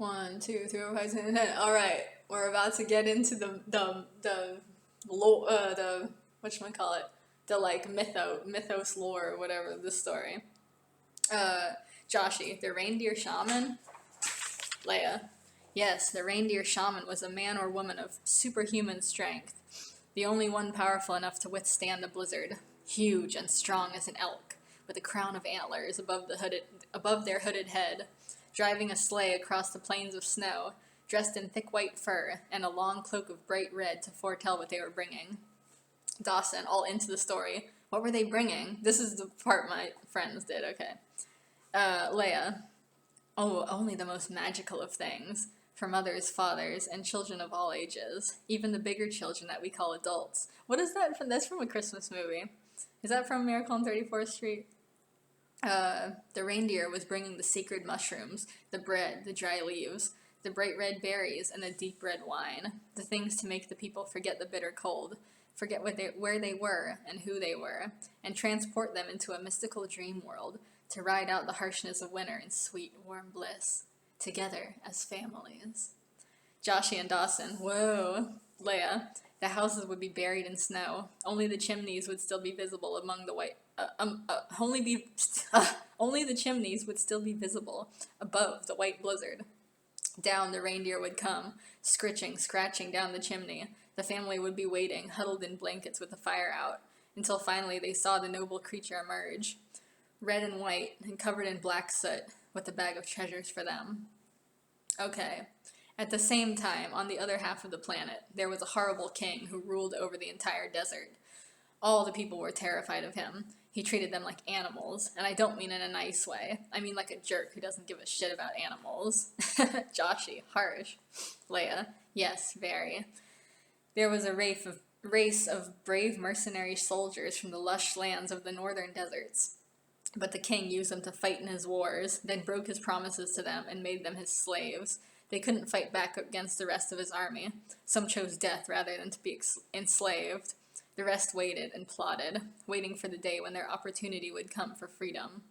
1, 2, 3, 4, 5, 6, 7, 10. All right, we're about to get into the whatchamacallit, the like mythos lore or whatever of this story. Joshie, the reindeer shaman. Leia, yes, the reindeer shaman was a man or woman of superhuman strength, the only one powerful enough to withstand a blizzard, huge and strong as an elk, with a crown of antlers above their hooded head, driving a sleigh across the plains of snow, dressed in thick white fur and a long cloak of bright red to foretell what they were bringing. Dawson, all into the story. What were they bringing? This is the part my friends did, okay. Leia, oh, only the most magical of things, for mothers, fathers, and children of all ages, even the bigger children that we call adults. What is that from? That's from a Christmas movie. Is that from Miracle on 34th Street? The reindeer was bringing the sacred mushrooms, the bread, the dry leaves, the bright red berries, and the deep red wine, the things to make the people forget the bitter cold, forget where they were and who they were, and transport them into a mystical dream world, to ride out the harshness of winter in sweet, warm bliss, together as families. Joshie and Dawson, whoa. Leia, the houses would be buried in snow. Only the chimneys would still be visible among the white. Only the chimneys would still be visible above the white blizzard. Down the reindeer would come, scratching down the chimney. The family would be waiting, huddled in blankets with the fire out, until finally they saw the noble creature emerge, red and white, and covered in black soot, with a bag of treasures for them. Okay. At the same time, on the other half of the planet, there was a horrible king who ruled over the entire desert. All the people were terrified of him. He treated them like animals, and I don't mean in a nice way. I mean like a jerk who doesn't give a shit about animals. Joshie, harsh. Leia, yes, very. There was a race of brave mercenary soldiers from the lush lands of the northern deserts. But the king used them to fight in his wars, then broke his promises to them and made them his slaves. They couldn't fight back against the rest of his army. Some chose death rather than to be enslaved. The rest waited and plotted, waiting for the day when their opportunity would come for freedom.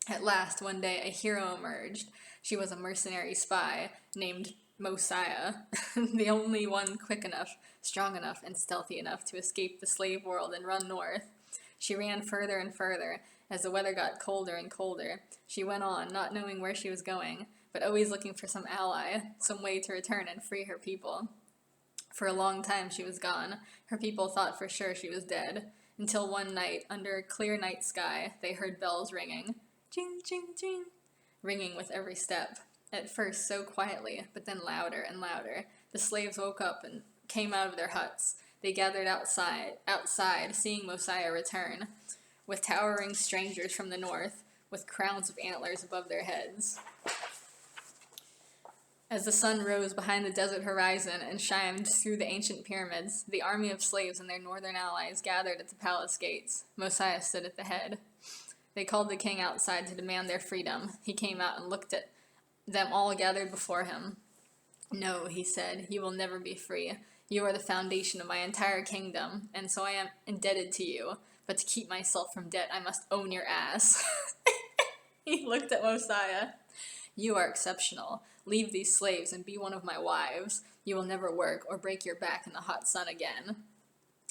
At last, one day, a hero emerged. She was a mercenary spy named Mosiah, the only one quick enough, strong enough, and stealthy enough to escape the slave world and run north. She ran further and further. As the weather got colder and colder, she went on, not knowing where she was going, but always looking for some ally, some way to return and free her people. For a long time she was gone. Her people thought for sure she was dead, until one night, under a clear night sky, they heard bells ringing. Ching, ching, ching. Ringing with every step. At first so quietly, but then louder and louder. The slaves woke up and came out of their huts. They gathered outside, seeing Mosiah return, with towering strangers from the north, with crowns of antlers above their heads. As the sun rose behind the desert horizon and shined through the ancient pyramids, the army of slaves and their northern allies gathered at the palace gates. Mosiah stood at the head. They called the king outside to demand their freedom. He came out and looked at them all gathered before him. No, he said, you will never be free. You are the foundation of my entire kingdom, and so I am indebted to you. But to keep myself from debt, I must own your ass. He looked at Mosiah. You are exceptional. Leave these slaves and be one of my wives. You will never work or break your back in the hot sun again.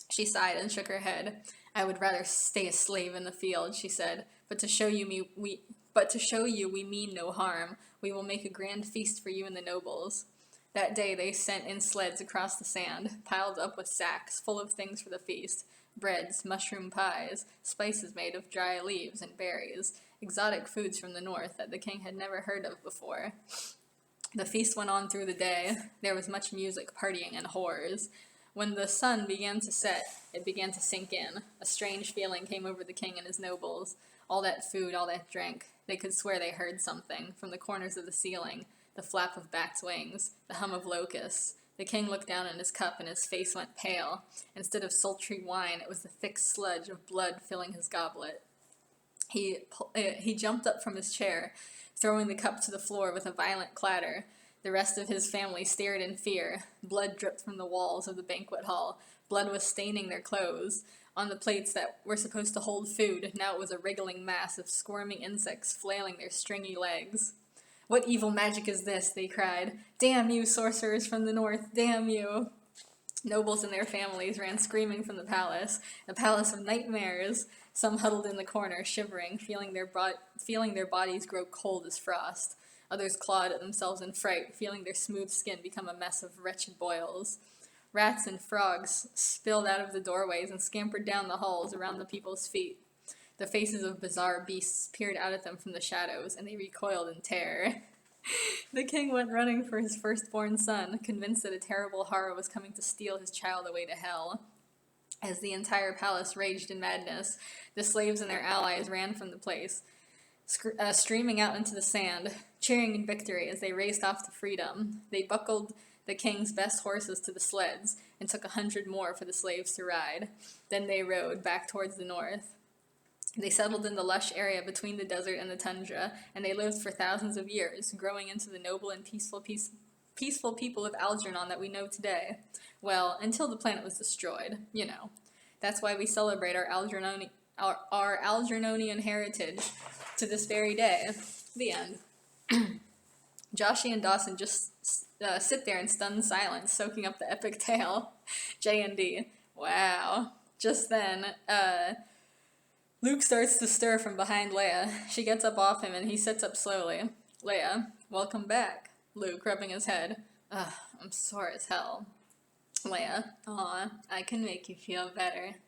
She sighed and shook her head. I would rather stay a slave in the field, she said. But to show you we mean no harm. We will make a grand feast for you and the nobles. That day they sent in sleds across the sand, piled up with sacks full of things for the feast. Breads, mushroom pies, spices made of dry leaves and berries, exotic foods from the north that the king had never heard of before. The feast went on through the day. There was much music, partying, and whores. When the sun began to set, it began to sink in. A strange feeling came over the king and his nobles. All that food, all that drink. They could swear they heard something, from the corners of the ceiling, the flap of bats' wings, the hum of locusts. The king looked down in his cup and his face went pale. Instead of sultry wine, it was the thick sludge of blood filling his goblet. He jumped up from his chair, throwing the cup to the floor with a violent clatter. The rest of his family stared in fear. Blood dripped from the walls of the banquet hall. Blood was staining their clothes. On the plates that were supposed to hold food, now it was a wriggling mass of squirming insects flailing their stringy legs. "What evil magic is this?" they cried. "Damn you, sorcerers from the north, damn you!" Nobles and their families ran screaming from the palace of nightmares. Some huddled in the corner, shivering, feeling their bodies grow cold as frost. Others clawed at themselves in fright, feeling their smooth skin become a mess of wretched boils. Rats and frogs spilled out of the doorways and scampered down the halls around the people's feet. The faces of bizarre beasts peered out at them from the shadows, and they recoiled in terror. The king went running for his firstborn son, convinced that a terrible horror was coming to steal his child away to hell. As the entire palace raged in madness, the slaves and their allies ran from the place, streaming out into the sand, cheering in victory as they raced off to freedom. They buckled the king's best horses to the sleds and took 100 more for the slaves to ride. Then they rode back towards the north. They settled in the lush area between the desert and the tundra, and they lived for thousands of years, growing into the noble and peaceful people of Algernon that we know today. Well, until the planet was destroyed, you know. That's why we celebrate our Algernonian heritage to this very day. The end. Joshie and Dawson just sit there in stunned silence, soaking up the epic tale. J&D. Wow. Just then, Luke starts to stir from behind Leia. She gets up off him and he sits up slowly. "Leia, welcome back." Luke, rubbing his head. "Ugh, I'm sore as hell." Leia, "Aw, I can make you feel better."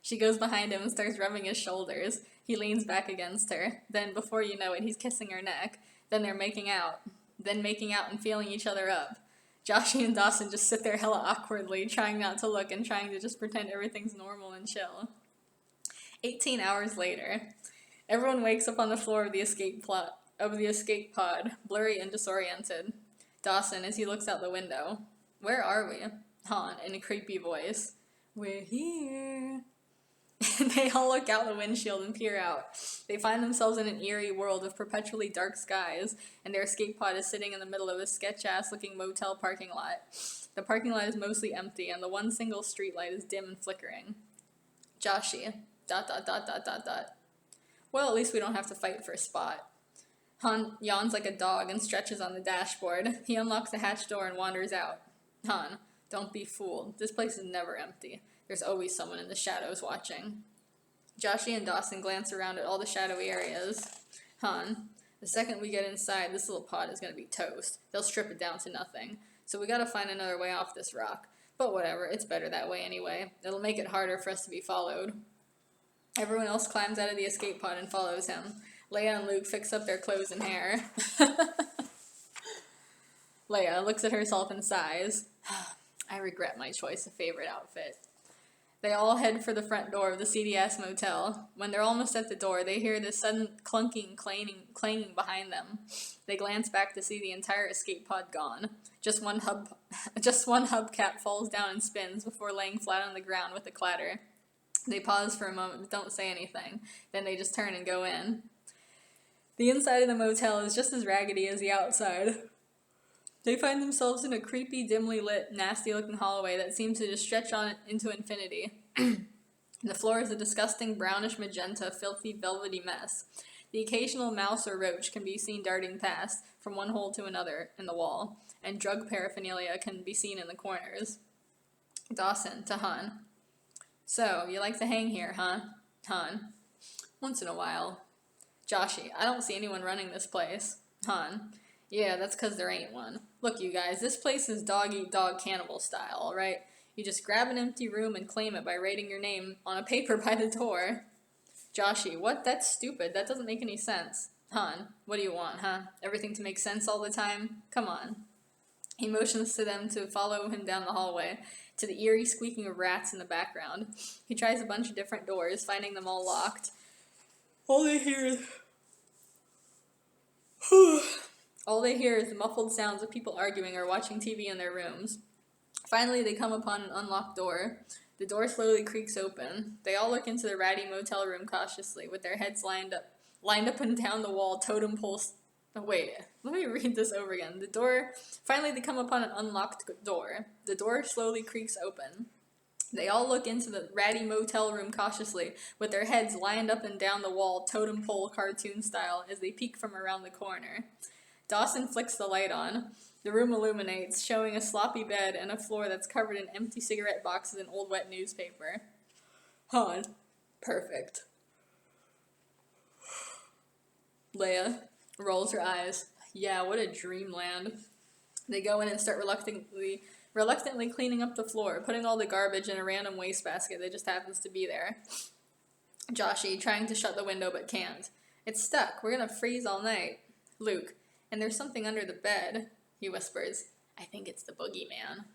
She goes behind him and starts rubbing his shoulders. He leans back against her. Then, before you know it, he's kissing her neck. Then they're making out. Then making out and feeling each other up. Joshie and Dawson just sit there hella awkwardly, trying not to look and trying to just pretend everything's normal and chill. 18 hours later, everyone wakes up on the floor of the escape pod, blurry and disoriented. Dawson, as he looks out the window. "Where are we?" Han, in a creepy voice. "We're here." They all look out the windshield and peer out. They find themselves in an eerie world of perpetually dark skies, and their escape pod is sitting in the middle of a sketch-ass looking motel parking lot. The parking lot is mostly empty, and the one single street light is dim and flickering. Joshie. ... Well, at least we don't have to fight for a spot. Han yawns like a dog and stretches on the dashboard. He unlocks the hatch door and wanders out. Han, don't be fooled. This place is never empty. There's always someone in the shadows watching. Joshie and Dawson glance around at all the shadowy areas. Han, the second we get inside, this little pod is going to be toast. They'll strip it down to nothing. So we gotta find another way off this rock. But whatever, it's better that way anyway. It'll make it harder for us to be followed. Everyone else climbs out of the escape pod and follows him. Leia and Luke fix up their clothes and hair. Leia looks at herself and sighs. I regret my choice of favorite outfit. They all head for the front door of the CDS motel. When they're almost at the door, they hear this sudden clunking, clanging behind them. They glance back to see the entire escape pod gone. Just one hubcap falls down and spins before laying flat on the ground with a clatter. They pause for a moment but don't say anything. Then they just turn and go in. The inside of the motel is just as raggedy as the outside. They find themselves in a creepy, dimly lit, nasty-looking hallway that seems to just stretch on into infinity. The floor is a disgusting brownish magenta, filthy, velvety mess. The occasional mouse or roach can be seen darting past, from one hole to another, in the wall, and drug paraphernalia can be seen in the corners. Dawson, to Han. So, you like to hang here, huh? Han. Once in a while. Joshie, I don't see anyone running this place. Han. Yeah, that's 'cause there ain't one. Look, you guys, this place is dog-eat-dog cannibal style, alright? You just grab an empty room and claim it by writing your name on a paper by the door. Joshie, what? That's stupid. That doesn't make any sense. Han, what do you want, huh? Everything to make sense all the time? Come on. He motions to them to follow him down the hallway, to the eerie squeaking of rats in the background. He tries a bunch of different doors, finding them all locked. All they hear is the muffled sounds of people arguing or watching TV in their rooms. Finally, they come upon an unlocked door. The door slowly creaks open. They all look into the ratty motel room cautiously, with their heads lined up and down the wall, totem poles. Oh, wait, let me read this over again. Finally, they come upon an unlocked door. The door slowly creaks open. They all look into the ratty motel room cautiously, with their heads lined up and down the wall, totem pole cartoon style, as they peek from around the corner. Dawson flicks the light on. The room illuminates, showing a sloppy bed and a floor that's covered in empty cigarette boxes and old wet newspaper. Han. Perfect. Leia rolls her eyes. Yeah, what a dreamland. They go in and start reluctantly cleaning up the floor, putting all the garbage in a random wastebasket that just happens to be there. Joshie, trying to shut the window but can't. It's stuck. We're gonna freeze all night. Luke. And there's something under the bed, he whispers. I think it's the boogeyman.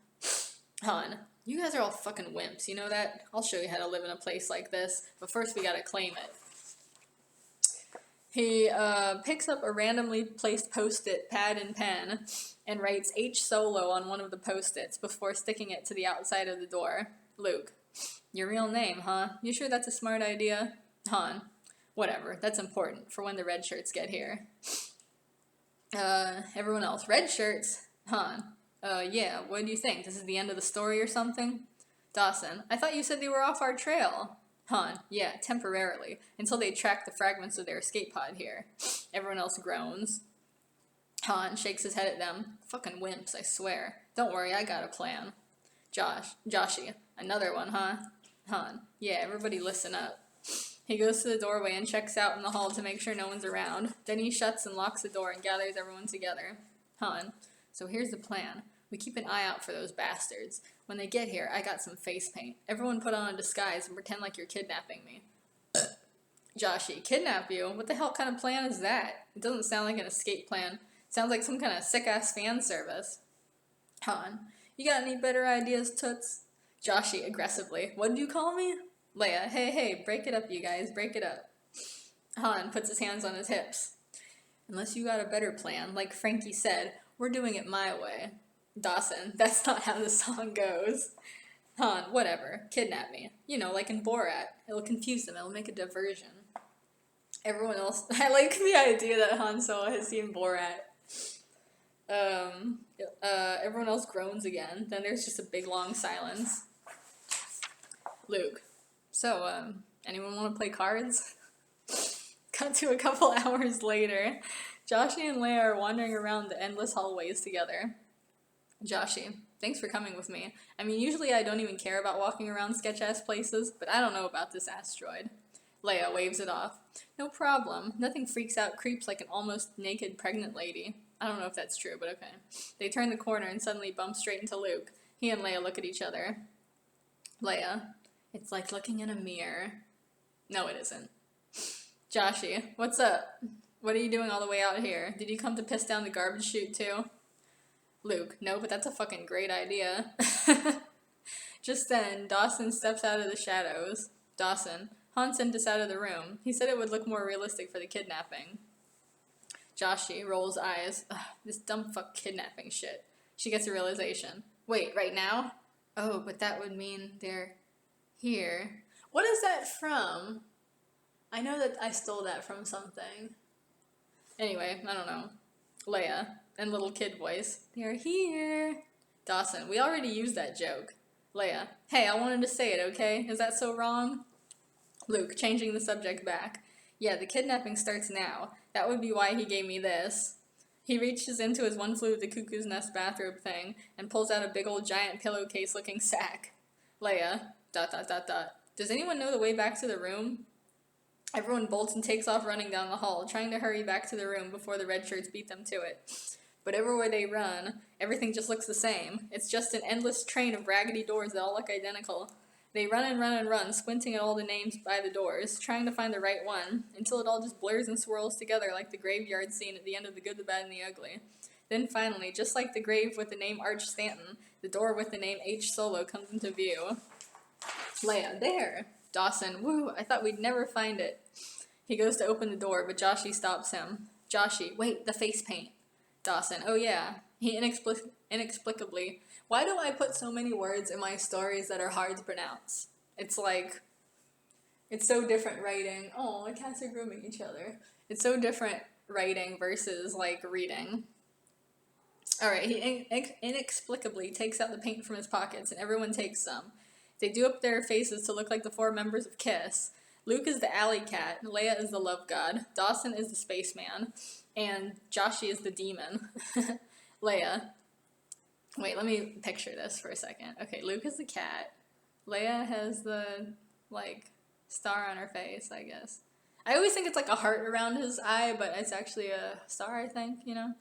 Han. You guys are all fucking wimps, you know that? I'll show you how to live in a place like this, but first we gotta claim it. He picks up a randomly placed post-it pad and pen and writes H Solo on one of the post-its before sticking it to the outside of the door. Luke. Your real name, huh? You sure that's a smart idea? Han. Whatever, that's important for when the red shirts get here. Everyone else. Red shirts? Han. Yeah, what do you think? This is the end of the story or something? Dawson. I thought you said they were off our trail. Han. Yeah, temporarily, until they track the fragments of their escape pod here. Everyone else groans. Han shakes his head at them. Fucking wimps, I swear. Don't worry, I got a plan. Joshie. Another one, huh? Han. Yeah, everybody listen up. He goes to the doorway and checks out in the hall to make sure no one's around. Then he shuts and locks the door and gathers everyone together. Han. So here's the plan. We keep an eye out for those bastards. When they get here, I got some face paint. Everyone put on a disguise and pretend like you're kidnapping me. Joshie. Kidnap you? What the hell kind of plan is that? It doesn't sound like an escape plan. It sounds like some kind of sick-ass fan service. Han. You got any better ideas, Toots? Joshie, aggressively. What did you call me? Leia. Hey, break it up, you guys. Break it up. Han puts his hands on his hips. Unless you got a better plan, like Frankie said, we're doing it my way. Dawson. That's not how the song goes. Han. Whatever. Kidnap me. You know, like in Borat. It'll confuse them. It'll make a diversion. Everyone else... I like the idea that Han Solo has seen Borat. Everyone else groans again. Then there's just a big long silence. Luke. So, anyone want to play cards? Cut to a couple hours later. Joshie and Leia are wandering around the endless hallways together. Joshie. Thanks for coming with me. I mean, usually I don't even care about walking around sketch-ass places, but I don't know about this asteroid. Leia waves it off. No problem. Nothing freaks out creeps like an almost naked pregnant lady. I don't know if that's true, but okay. They turn the corner and suddenly bump straight into Luke. He and Leia look at each other. Leia. It's like looking in a mirror. No, it isn't. Joshie. What's up? What are you doing all the way out here? Did you come to piss down the garbage chute too? Luke. No, but that's a fucking great idea. Just then, Dawson steps out of the shadows. Dawson. Han sent us out of the room. He said it would look more realistic for the kidnapping. Joshie rolls eyes. Ugh, this dumb fuck kidnapping shit. She gets a realization. Wait, right now? Oh, but that would mean they're here. What is that from? I know that I stole that from something. Anyway, I don't know. Leia, and little kid voice. They're here. Dawson, we already used that joke. Leia, hey, I wanted to say it, okay? Is that so wrong? Luke, changing the subject back. Yeah, the kidnapping starts now. That would be why he gave me this. He reaches into his one flew of the cuckoo's nest bathrobe thing and pulls out a big old giant pillowcase looking sack. Leia, ... Does anyone know the way back to the room? Everyone bolts and takes off running down the hall, trying to hurry back to the room before the red shirts beat them to it. But everywhere they run, everything just looks the same. It's just an endless train of raggedy doors that all look identical. They run and run and run, squinting at all the names by the doors, trying to find the right one, until it all just blurs and swirls together like the graveyard scene at the end of The Good, the Bad, and the Ugly. Then finally, just like the grave with the name Arch Stanton, the door with the name H. Solo comes into view. Leia, there! Dawson, woo, I thought we'd never find it. He goes to open the door, but Joshie stops him. Joshie, wait, the face paint. Dawson, oh yeah. He inexplicably, why do I put so many words in my stories that are hard to pronounce? It's like, it's so different writing. Oh, the cats are grooming each other. It's so different writing versus, like, reading. Alright, he inexplicably takes out the paint from his pockets, and everyone takes some. They do up their faces to look like the 4 members of KISS. Luke is the alley cat, Leia is the love god, Dawson is the spaceman, and Joshie is the demon. Leia. Wait, let me picture this for a second. Okay, Luke is the cat. Leia has the, like, star on her face, I guess. I always think it's like a heart around his eye, but it's actually a star, I think, you know?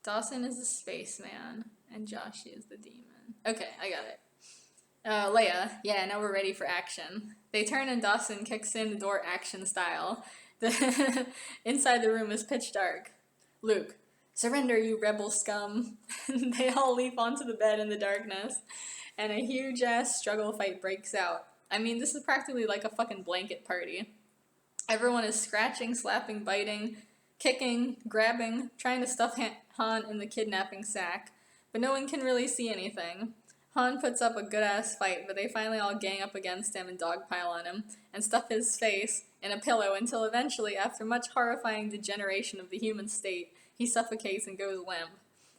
Dawson is the spaceman, and Joshie is the demon. Okay, I got it. Leia, yeah, now we're ready for action. They turn and Dawson kicks in the door action style. Inside the room is pitch dark. Luke, surrender, you rebel scum. They all leap onto the bed in the darkness, and a huge-ass struggle fight breaks out. I mean, this is practically like a fucking blanket party. Everyone is scratching, slapping, biting, kicking, grabbing, trying to stuff Han in the kidnapping sack, but no one can really see anything. Han puts up a good-ass fight, but they finally all gang up against him and dogpile on him, and stuff his face in a pillow until eventually, after much horrifying degeneration of the human state, he suffocates and goes limp.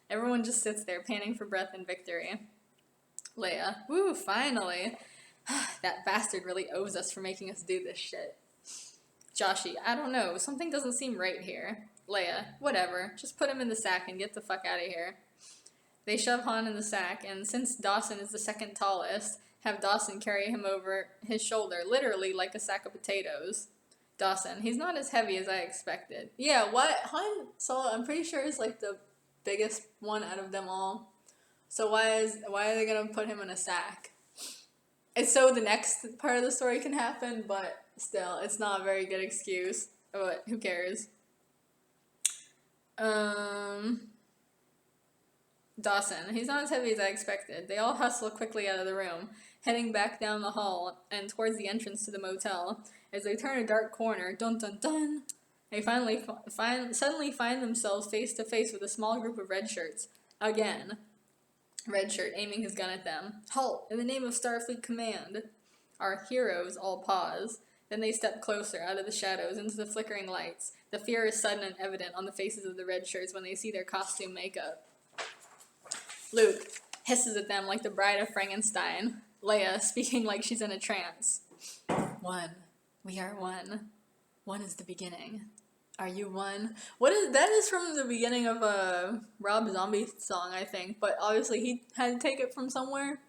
Everyone just sits there, panting for breath in victory. Leia, woo, finally. That bastard really owes us for making us do this shit. Joshie, I don't know, something doesn't seem right here. Leia, whatever, just put him in the sack and get the fuck out of here. They shove Han in the sack, and since Dawson is the second tallest, have Dawson carry him over his shoulder, literally like a sack of potatoes. Dawson, he's not as heavy as I expected. Yeah, what? Han Solo, I'm pretty sure, is like the biggest one out of them all. So why are they gonna put him in a sack? It's so the next part of the story can happen, but still, it's not a very good excuse. But who cares? Dawson, he's not as heavy as I expected. They all hustle quickly out of the room, heading back down the hall and towards the entrance to the motel. As they turn a dark corner, dun dun dun, they suddenly find themselves face to face with a small group of red shirts. Again. Red shirt aiming his gun at them. Halt! In the name of Starfleet Command! Our heroes all pause. Then they step closer, out of the shadows, into the flickering lights. The fear is sudden and evident on the faces of the red shirts when they see their costume makeup. Luke hisses at them like the bride of Frankenstein. Leia, speaking like she's in a trance. One. We are one. One is the beginning. Are you one? That is from the beginning of a Rob Zombie song, I think, but obviously he had to take it from somewhere.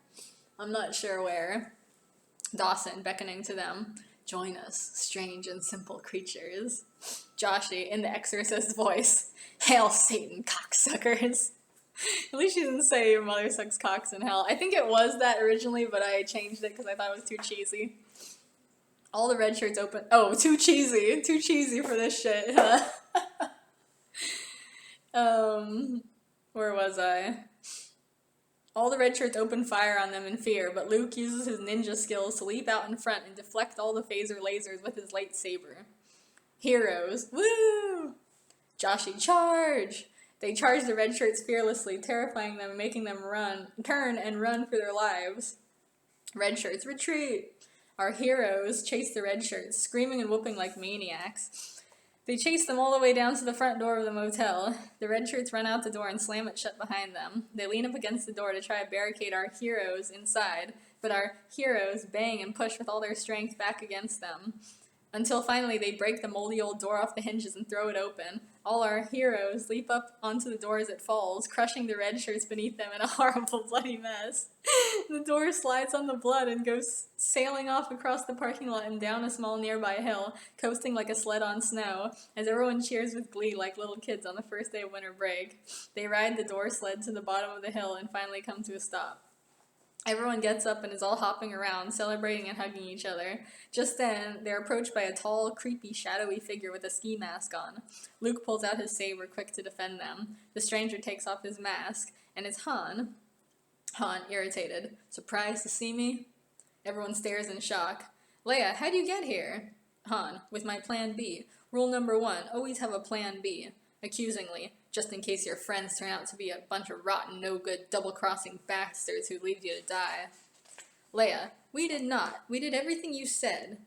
I'm not sure where. Dawson, beckoning to them. Join us, strange and simple creatures. Joshie, in the Exorcist voice. Hail Satan, cocksuckers. At least she didn't say your mother sucks cocks in hell. I think it was that originally, but I changed it because I thought it was too cheesy. All the red shirts open. Oh, too cheesy. Too cheesy for this shit. Where was I? All the red shirts open fire on them in fear, but Luke uses his ninja skills to leap out in front and deflect all the phaser lasers with his lightsaber. Heroes. Woo! Joshie, charge! They charge the red shirts fearlessly, terrifying them and making them turn and run for their lives. Red shirts, retreat! Our heroes chase the red shirts, screaming and whooping like maniacs. They chase them all the way down to the front door of the motel. The red shirts run out the door and slam it shut behind them. They lean up against the door to try to barricade our heroes inside, but our heroes bang and push with all their strength back against them. Until finally they break the moldy old door off the hinges and throw it open. All our heroes leap up onto the door as it falls, crushing the red shirts beneath them in a horrible bloody mess. The door slides on the blood and goes sailing off across the parking lot and down a small nearby hill, coasting like a sled on snow, as everyone cheers with glee like little kids on the first day of winter break. They ride the door sled to the bottom of the hill and finally come to a stop. Everyone gets up and is all hopping around, celebrating and hugging each other. Just then, they're approached by a tall, creepy, shadowy figure with a ski mask on. Luke pulls out his saber, quick to defend them. The stranger takes off his mask, and it's Han. Han, irritated. Surprised to see me? Everyone stares in shock. Leia, how'd you get here? Han, with my plan B. Rule number 1, always have a plan B. Accusingly, just in case your friends turn out to be a bunch of rotten, no-good, double-crossing bastards who leave you to die. Leia, we did not. We did everything you said.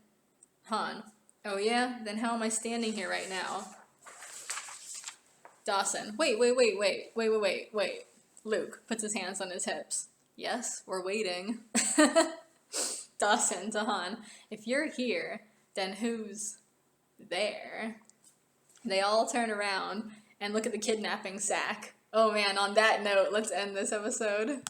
Han, oh yeah? Then how am I standing here right now? Dawson, wait. Luke puts his hands on his hips. Yes, we're waiting. Dawson to Han, if you're here, then who's there? They all turn around and look at the kidnapping sack. Oh man, on that note, let's end this episode.